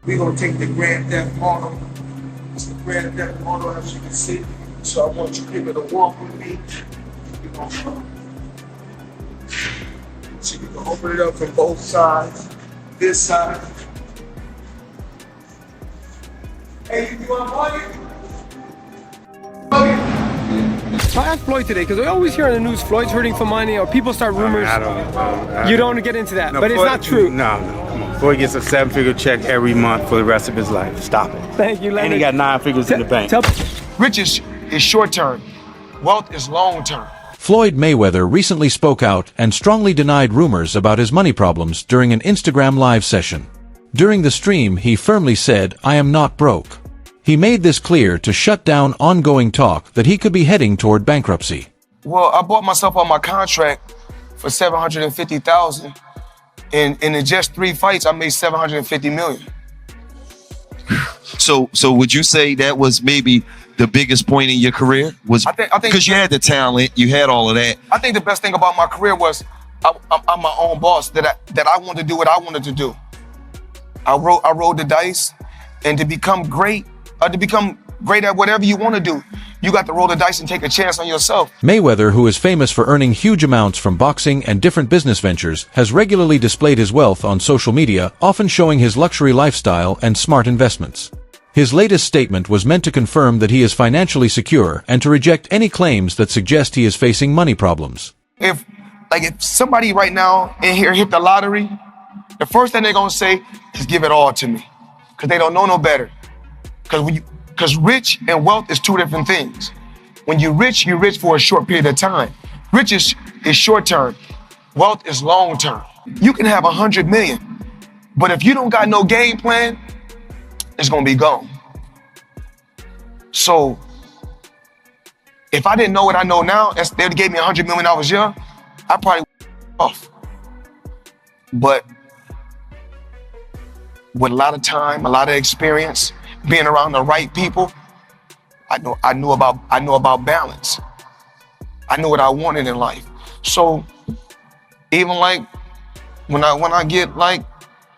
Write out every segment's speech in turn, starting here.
We're gonna take the Grand Theft Auto. It's the Grand Theft Auto, as you can see. So I want you people to walk with me. We're gonna, so you can open it up from both sides. This side. Hey, you want money? So I asked Floyd today, because I always hear on the news Floyd's hurting for money, or people start rumors. You don't get into that, No, but it's Floyd, not true. No, come on. Floyd gets a 7-figure check every month for the rest of his life. Stop it. Thank you, Leonard. And he got 9 figures in the bank. Riches is short term. Wealth is long term. Floyd Mayweather recently spoke out and strongly denied rumors about his money problems during an Instagram live session. During the stream, he firmly said, "I am not broke." He made this clear to shut down ongoing talk that he could be heading toward bankruptcy. Well, I bought myself on my contract for $750,000, and in just 3 fights, I made $750 million. So would you say that was maybe the biggest point in your career? Was I think because you had the talent, you had all of that. I think the best thing about my career was I'm my own boss. That I wanted to do what I wanted to do. I rolled the dice, and to become great at whatever you want to do, you got to roll the dice and take a chance on yourself. Mayweather, who is famous for earning huge amounts from boxing and different business ventures, has regularly displayed his wealth on social media, often showing his luxury lifestyle and smart investments. His latest statement was meant to confirm that he is financially secure and to reject any claims that suggest he is facing money problems. If somebody right now in here hit the lottery, the first thing they're gonna say is give it all to me, because they don't know no better. Because rich and wealth is two different things. When you're rich for a short period of time. Riches is short term. Wealth is long term. You can have 100 million, but if you don't got no game plan, it's gonna be gone. So if I didn't know what I know now, they'd gave me 100 million when I was young, I probably off. But with a lot of time, a lot of experience, being around the right people, I knew about balance. I knew what I wanted in life. So even like when I get like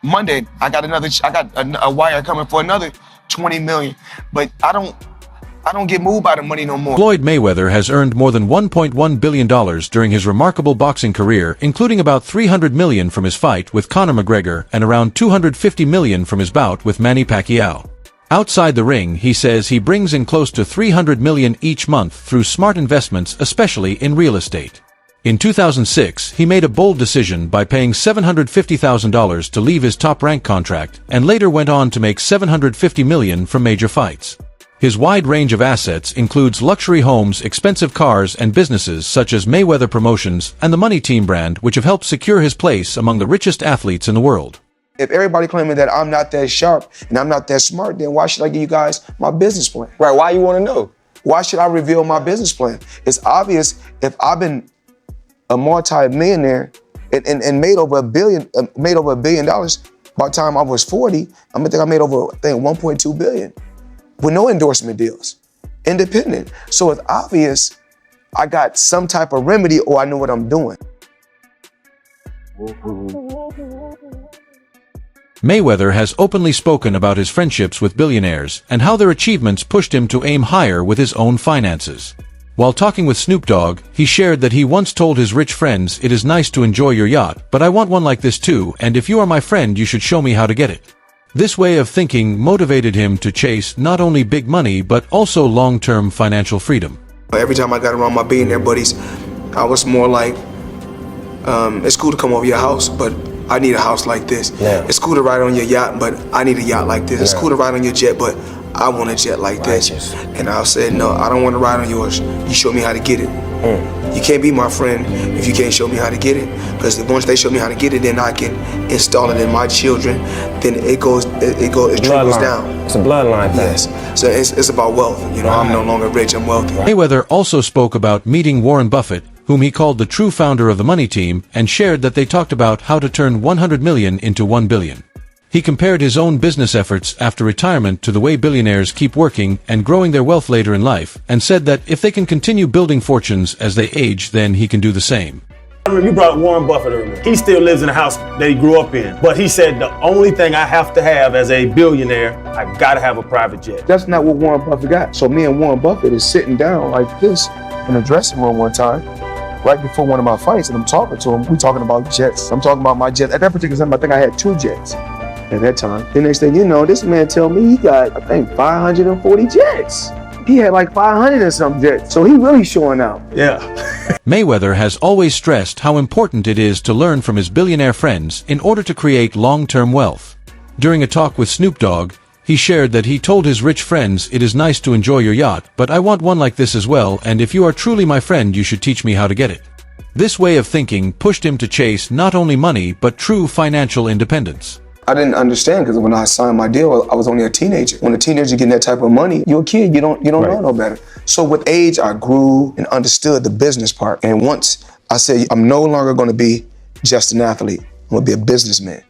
Monday, I got a wire coming for another 20 million. But I don't get moved by the money no more. Floyd Mayweather has earned more than $1.1 billion during his remarkable boxing career, including about $300 million from his fight with Conor McGregor and around $250 million from his bout with Manny Pacquiao. Outside the ring, he says he brings in close to $300 million each month through smart investments, especially in real estate. In 2006, he made a bold decision by paying $750,000 to leave his top-ranked contract, and later went on to make $750 million from major fights. His wide range of assets includes luxury homes, expensive cars, and businesses such as Mayweather Promotions and the Money Team brand, which have helped secure his place among the richest athletes in the world. If everybody claiming that I'm not that sharp and I'm not that smart, then why should I give you guys my business plan? Right, why you want to know? Why should I reveal my business plan? It's obvious if I've been a multi-millionaire and made over $1 billion by the time I was 40, I think I made over, $1.2 billion with no endorsement deals, independent. So it's obvious I got some type of remedy, or I know what I'm doing. Mayweather has openly spoken about his friendships with billionaires and how their achievements pushed him to aim higher with his own finances. While talking with Snoop Dogg, he shared that he once told his rich friends, "It is nice to enjoy your yacht, but I want one like this too, and if you are my friend, you should show me how to get it." This way of thinking motivated him to chase not only big money, but also long-term financial freedom. Every time I got around my billionaire buddies, I was more like, it's cool to come over your house, but I need a house like this. Yeah. It's cool to ride on your yacht, but I need a yacht like this. It's cool to ride on your jet, but I want a jet like this. And I said, no, I don't want to ride on yours. You show me how to get it. You can't be my friend if you can't show me how to get it. Because once they show me how to get it, then I can install it in my children. Then it trickles down. It's a bloodline thing. Yes. So it's about wealth. You know, I'm no longer rich, I'm wealthy. Mayweather also spoke about meeting Warren Buffett, whom he called the true founder of the Money Team, and shared that they talked about how to turn 100 million into 1 billion. He compared his own business efforts after retirement to the way billionaires keep working and growing their wealth later in life, and said that if they can continue building fortunes as they age, then he can do the same. You brought Warren Buffett earlier. He still lives in the house that he grew up in. But he said the only thing I have to have as a billionaire, I gotta have a private jet. That's not what Warren Buffett got. So me and Warren Buffett is sitting down like this in the dressing room one time, right before one of my fights, and I'm talking to him. We talking about jets. I'm talking about my jet. At that particular time, I think I had 2 jets at that time. The next thing you know, this man tell me he got, I think, 540 jets. He had like 500 and some jets. So he really showing out. Yeah. Mayweather has always stressed how important it is to learn from his billionaire friends in order to create long-term wealth. During a talk with Snoop Dogg, he shared that he told his rich friends, "It is nice to enjoy your yacht, but I want one like this as well, and if you are truly my friend, you should teach me how to get it." This way of thinking pushed him to chase not only money, but true financial independence. I didn't understand because when I signed my deal, I was only a teenager. When a teenager getting that type of money, you're a kid, you don't know no better. So with age, I grew and understood the business part. And once I said, I'm no longer gonna be just an athlete, I'm gonna be a businessman.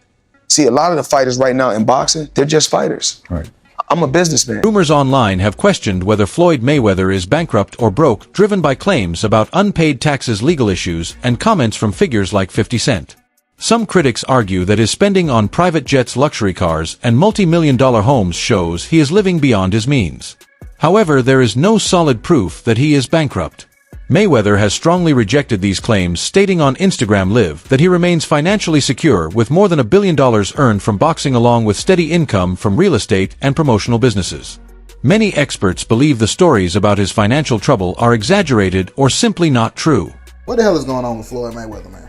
See, a lot of the fighters right now in boxing, they're just fighters. Right. I'm a businessman. Rumors online have questioned whether Floyd Mayweather is bankrupt or broke, driven by claims about unpaid taxes, legal issues, and comments from figures like 50 Cent. Some critics argue that his spending on private jets, luxury cars, and multi-million-dollar homes shows he is living beyond his means. However, there is no solid proof that he is bankrupt. Mayweather has strongly rejected these claims, stating on Instagram Live that he remains financially secure with more than $1 billion earned from boxing along with steady income from real estate and promotional businesses. Many experts believe the stories about his financial trouble are exaggerated or simply not true. What the hell is going on with Floyd Mayweather, man?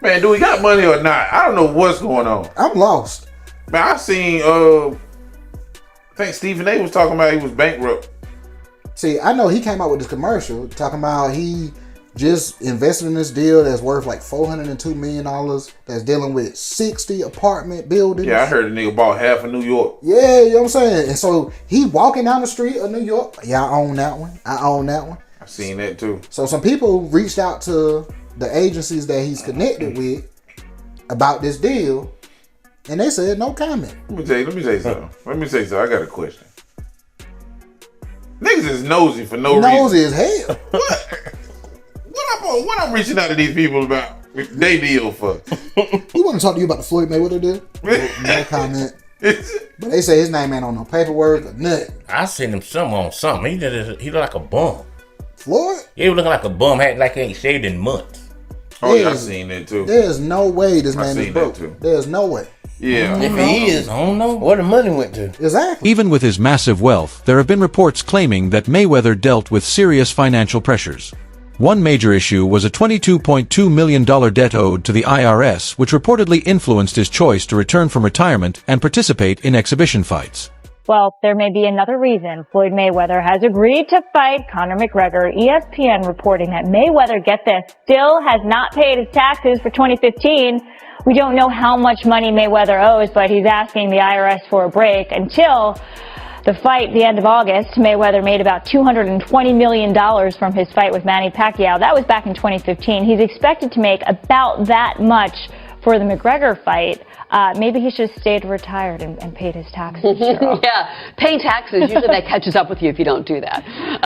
Man, do we got money or not? I don't know what's going on. I'm lost. Man, I seen, I think Stephen A was talking about he was bankrupt. See, I know he came out with this commercial talking about he just invested in this deal that's worth like $402 million that's dealing with 60 apartment buildings. Yeah, I heard the nigga bought half of New York. Yeah, you know what I'm saying? And so he walking down the street of New York. Yeah, I own that one. I seen that too. So some people reached out to the agencies that he's connected with about this deal, and they said no comment. Let me say something. I got a question. Niggas is nosy for no reason. Nosy as hell. What I'm reaching out to these people about they deal for? He want to talk to you about the Floyd Mayweather deal? No comment. But they say his name ain't on no paperwork or nothing. I seen him on something. He look like a bum. Floyd? Yeah, he was looking like a bum. Had like he ain't shaved in months. Oh, yeah, I seen that too. There's no way this man is broke. There's no way. Yeah. If he is, I don't know where the money went to. Exactly. Even with his massive wealth, there have been reports claiming that Mayweather dealt with serious financial pressures. One major issue was a $22.2 million debt owed to the IRS, which reportedly influenced his choice to return from retirement and participate in exhibition fights. Well, there may be another reason Floyd Mayweather has agreed to fight Conor McGregor. ESPN reporting that Mayweather, get this, still has not paid his taxes for 2015. We don't know how much money Mayweather owes, but he's asking the IRS for a break until the fight, the end of August. Mayweather made about $220 million from his fight with Manny Pacquiao. That was back in 2015. He's expected to make about that much for the McGregor fight. Maybe he should have stayed retired and paid his taxes. Yeah, paying taxes, usually that catches up with you if you don't do that.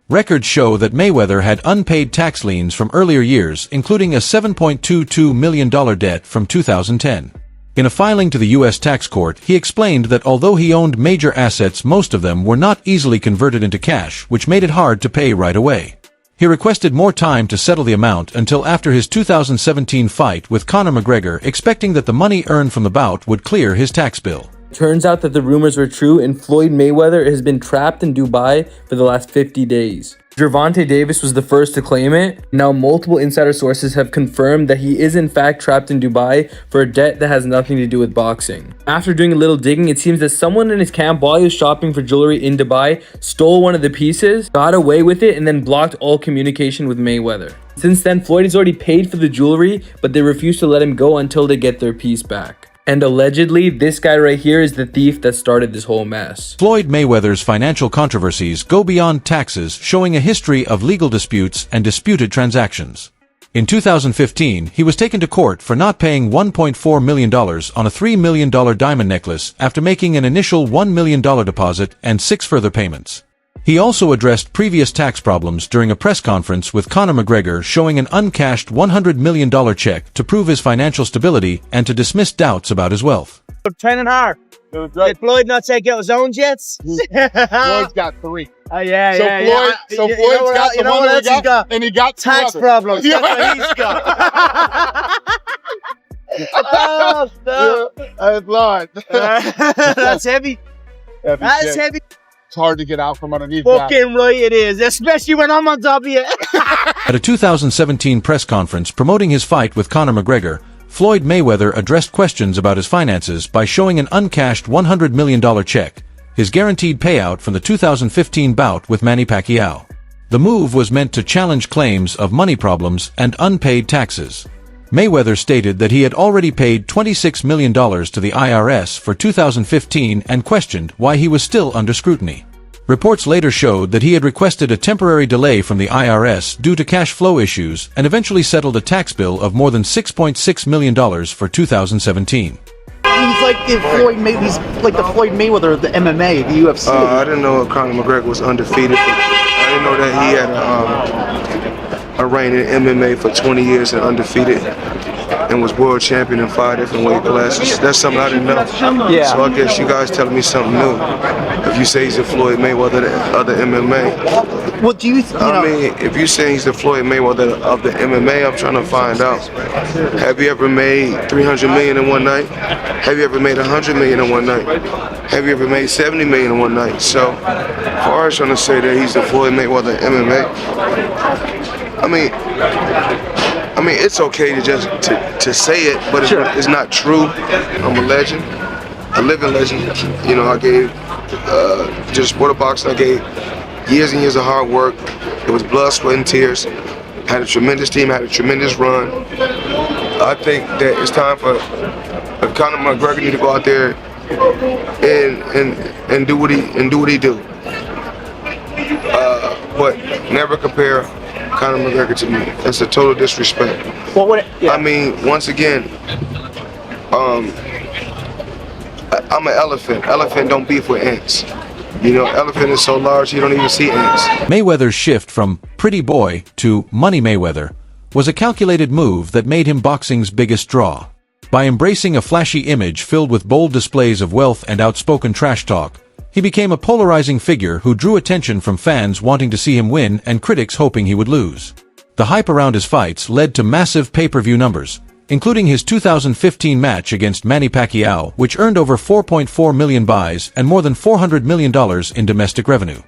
Records show that Mayweather had unpaid tax liens from earlier years, including a $7.22 million debt from 2010. In a filing to the U.S. tax court, he explained that although he owned major assets, most of them were not easily converted into cash, which made it hard to pay right away. He requested more time to settle the amount until after his 2017 fight with Conor McGregor, expecting that the money earned from the bout would clear his tax bill. Turns out that the rumors were true, and Floyd Mayweather has been trapped in Dubai for the last 50 days. Gervonta Davis was the first to claim it. Now multiple insider sources have confirmed that he is in fact trapped in Dubai for a debt that has nothing to do with boxing. After doing a little digging, it seems that someone in his camp while he was shopping for jewelry in Dubai stole one of the pieces, got away with it, and then blocked all communication with Mayweather. Since then, Floyd has already paid for the jewelry, but they refuse to let him go until they get their piece back. And allegedly, this guy right here is the thief that started this whole mess. Floyd Mayweather's financial controversies go beyond taxes, showing a history of legal disputes and disputed transactions. In 2015, he was taken to court for not paying $1.4 million on a $3 million diamond necklace after making an initial $1 million deposit and 6 further payments. He He also addressed previous tax problems during a press conference with Conor McGregor, showing an uncashed $100 million check to prove his financial stability and to dismiss doubts about his wealth. Training hard. Did Floyd not take out his own jets? Floyd's got 3. Oh yeah, so yeah, Floyd, yeah. So Floyd's got the one that he got, and he got tax problems. That's what he's got. Oh, stop. That's Lord. That's heavy. That's heavy. It's hard to get out from underneath that. Fucking right it is, especially when I'm on top of you. At a 2017 press conference promoting his fight with Conor McGregor, Floyd Mayweather addressed questions about his finances by showing an uncashed $100 million check, his guaranteed payout from the 2015 bout with Manny Pacquiao. The move was meant to challenge claims of money problems and unpaid taxes. Mayweather stated that he had already paid $26 million to the IRS for 2015 and questioned why he was still under scrutiny. Reports later showed that he had requested a temporary delay from the IRS due to cash flow issues and eventually settled a tax bill of more than $6.6 million for 2017. He's like the Floyd Mayweather of the MMA, the UFC. I didn't know Conor McGregor was undefeated, but I didn't know that he had a reign in MMA for 20 years and undefeated, and was world champion in 5 different weight classes. That's something I didn't know. Yeah. So I guess you guys telling me something new. If you say he's the Floyd Mayweather of the MMA. What do you I mean, if you say he's the Floyd Mayweather of the MMA, I'm trying to find out. Have you ever made $300 million in one night? Have you ever made $100 million in one night? Have you ever made $70 million in one night? So, for us trying to say that he's the Floyd Mayweather of MMA, I mean, it's okay to just to say it, but it's not true. I'm a legend, a living legend. You know, I gave just sport of boxing. I gave years and years of hard work. It was blood, sweat, and tears. Had a tremendous team. Had a tremendous run. I think that it's time for Conor McGregor need to go out there and do what he do. But never compare Conor McGregor to me. That's a total disrespect. I mean, once again, I'm an elephant. Elephant don't beef with ants. You know, elephant is so large you don't even see ants. Mayweather's shift from pretty boy to Money Mayweather was a calculated move that made him boxing's biggest draw. By embracing a flashy image filled with bold displays of wealth and outspoken trash talk, he became a polarizing figure who drew attention from fans wanting to see him win and critics hoping he would lose. The hype around his fights led to massive pay-per-view numbers, including his 2015 match against Manny Pacquiao, which earned over 4.4 million buys and more than $400 million in domestic revenue.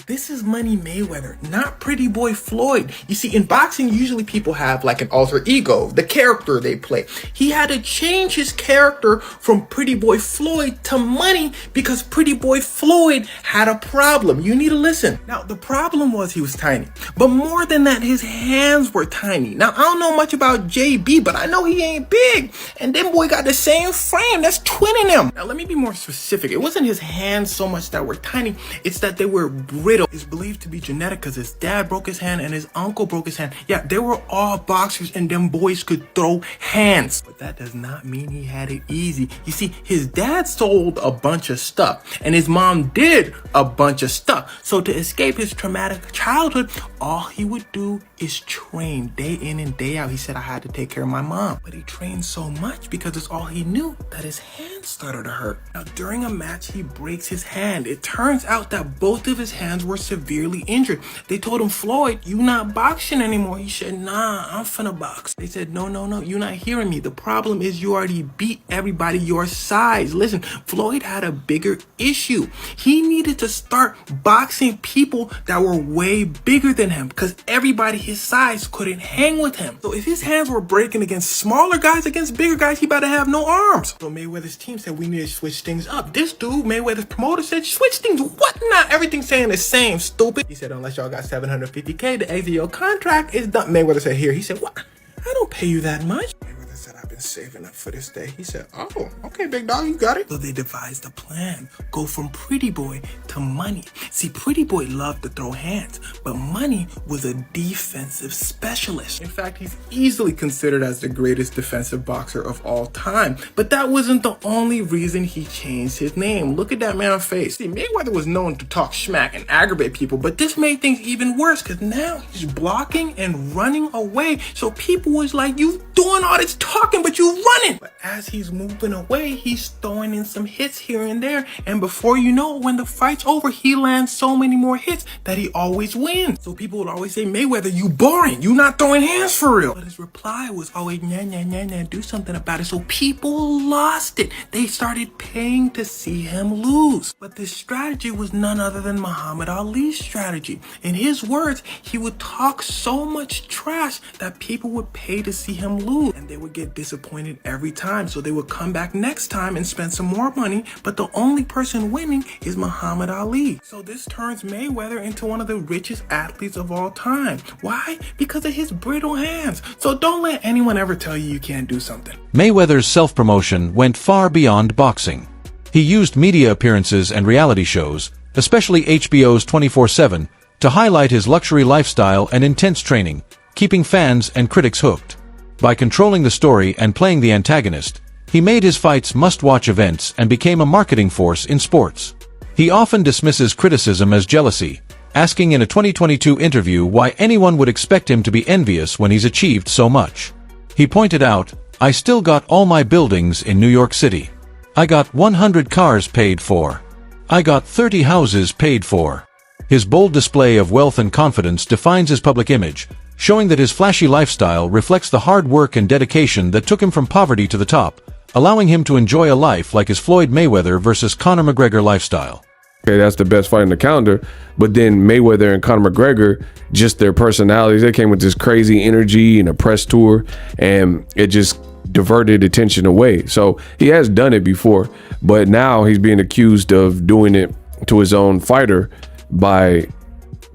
This is Money Mayweather, not Pretty Boy Floyd. You see, in boxing, usually people have like an alter ego, the character they play. He had to change his character from Pretty Boy Floyd to Money because Pretty Boy Floyd had a problem. You need to listen. Now, the problem was he was tiny. But more than that, his hands were tiny. Now, I don't know much about JB, but I know he ain't big. And them boy got the same frame. That's twinning him. Now, let me be more specific. It wasn't his hands so much that were tiny. It's that they were brittle. Is believed to be genetic because his dad broke his hand and his uncle broke his hand. Yeah, they were all boxers and them boys could throw hands. But that does not mean he had it easy. You see, his dad sold a bunch of stuff and his mom did a bunch of stuff. So to escape his traumatic childhood, all he would do is train day in and day out. He said, I had to take care of my mom. But he trained so much because it's all he knew that his hand started to hurt. Now, during a match, he breaks his hand. It turns out that both of his hands were severely injured. They told him, Floyd, you not boxing anymore. He said, nah, I'm finna box. They said, no, you're not hearing me. The problem is you already beat everybody your size. Listen, Floyd had a bigger issue. He needed to start boxing people that were way bigger than him because everybody his size couldn't hang with him. So if his hands were breaking against smaller guys, against bigger guys, he better have no arms. So Mayweather's team said we need to switch things up. This dude, Mayweather's promoter, said switch things. What? Not everything's saying the same, stupid. He said unless y'all got $750K, the exit your contract is done. Mayweather said here. He said what? I don't pay you that much. Mayweather said I've been saving up for this day. He said, oh, okay, big dog, you got it. So they devised a plan. Go from pretty boy to money. See, pretty boy loved to throw hands, but money was a defensive specialist. In fact, he's easily considered as the greatest defensive boxer of all time. But that wasn't the only reason he changed his name. Look at that man's face. See, Mayweather was known to talk smack and aggravate people, but this made things even worse because now he's blocking and running away. So people was like, you doing all this talking, but you running. But as he's moving away, he's throwing in some hits here and there. And before you know it, when the fight's over, he lands so many more hits that he always wins. So people would always say, Mayweather, you boring. You not throwing hands for real. But his reply was always, nah, do something about it. So people lost it. They started paying to see him lose. But this strategy was none other than Muhammad Ali's strategy. In his words, he would talk so much trash that people would pay to see him lose. And they would get disappointed every time. So they would come back next time and spend some more money. But the only person winning is Muhammad Ali. So this turns Mayweather into one of the richest athletes of all time. Why? Because of his brittle hands. So don't let anyone ever tell you can't do something. Mayweather's self-promotion went far beyond boxing. He used media appearances and reality shows, especially HBO's 24/7, to highlight his luxury lifestyle and intense training, keeping fans and critics hooked. By controlling the story and playing the antagonist, he made his fights must-watch events and became a marketing force in sports. He often dismisses criticism as jealousy, asking in a 2022 interview why anyone would expect him to be envious when he's achieved so much. He pointed out, I still got all my buildings in New York City. I got 100 cars paid for. I got 30 houses paid for. His bold display of wealth and confidence defines his public image, showing that his flashy lifestyle reflects the hard work and dedication that took him from poverty to the top, allowing him to enjoy a life like his Floyd Mayweather versus Conor McGregor lifestyle. Okay, that's the best fight in the calendar. But then Mayweather and Conor McGregor, just their personalities, they came with this crazy energy and a press tour, and it just diverted attention away. So he has done it before, but now he's being accused of doing it to his own fighter by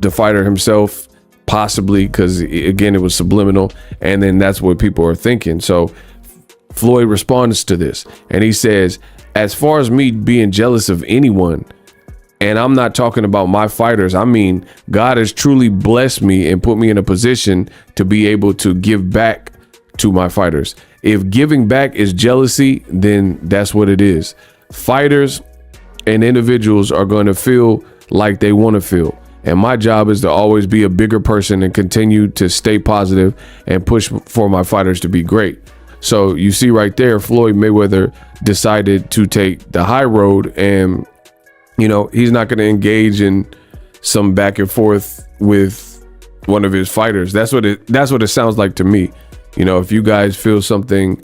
the fighter himself, possibly, because again, it was subliminal. And then that's what people are thinking. So Floyd responds to this and he says, as far as me being jealous of anyone, and I'm not talking about my fighters, I mean, God has truly blessed me and put me in a position to be able to give back to my fighters. If giving back is jealousy, then that's what it is. Fighters and individuals are going to feel like they want to feel. And my job is to always be a bigger person and continue to stay positive and push for my fighters to be great. So you see right there, Floyd Mayweather decided to take the high road, and he's not going to engage in some back and forth with one of his fighters. That's what it sounds like to me. If you guys feel something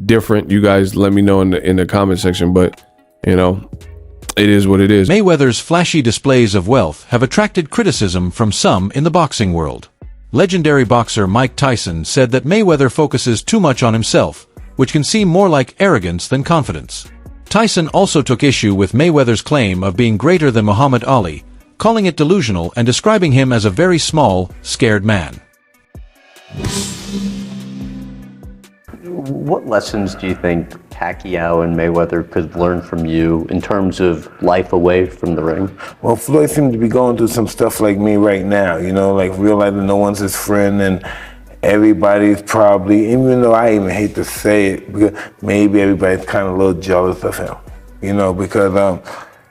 different, you guys let me know in the comment section, but it is what it is. Mayweather's flashy displays of wealth have attracted criticism from some in the boxing world. Legendary boxer Mike Tyson said that Mayweather focuses too much on himself, which can seem more like arrogance than confidence. Tyson also took issue with Mayweather's claim of being greater than Muhammad Ali, calling it delusional and describing him as a very small, scared man. What lessons do you think Pacquiao and Mayweather could learn from you in terms of life away from the ring? Well, Floyd seems to be going through some stuff like me right now, like realizing no one's his friend and everybody's probably, even though I even hate to say it, because maybe everybody's kind of a little jealous of him, because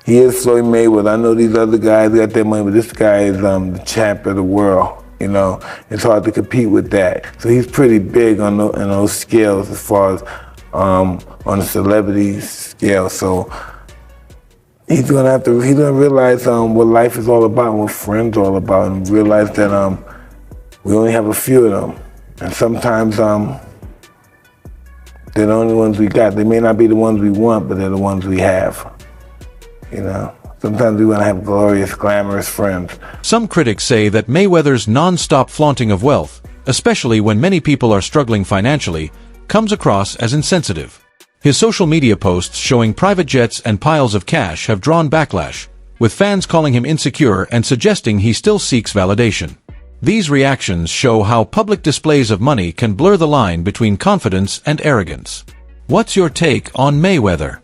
he is Floyd Mayweather. I know these other guys got their money, but this guy is the champ of the world. It's hard to compete with that. So he's pretty big on those scales as far as on the celebrity scale. So he's gonna realize what life is all about and what friends are all about, and realize that we only have a few of them. And sometimes they're the only ones we got. They may not be the ones we want, but they're the ones we have. Sometimes we want to have glorious, glamorous friends. Some critics say that Mayweather's non-stop flaunting of wealth, especially when many people are struggling financially, comes across as insensitive. His social media posts showing private jets and piles of cash have drawn backlash, with fans calling him insecure and suggesting he still seeks validation. These reactions show how public displays of money can blur the line between confidence and arrogance. What's your take on Mayweather?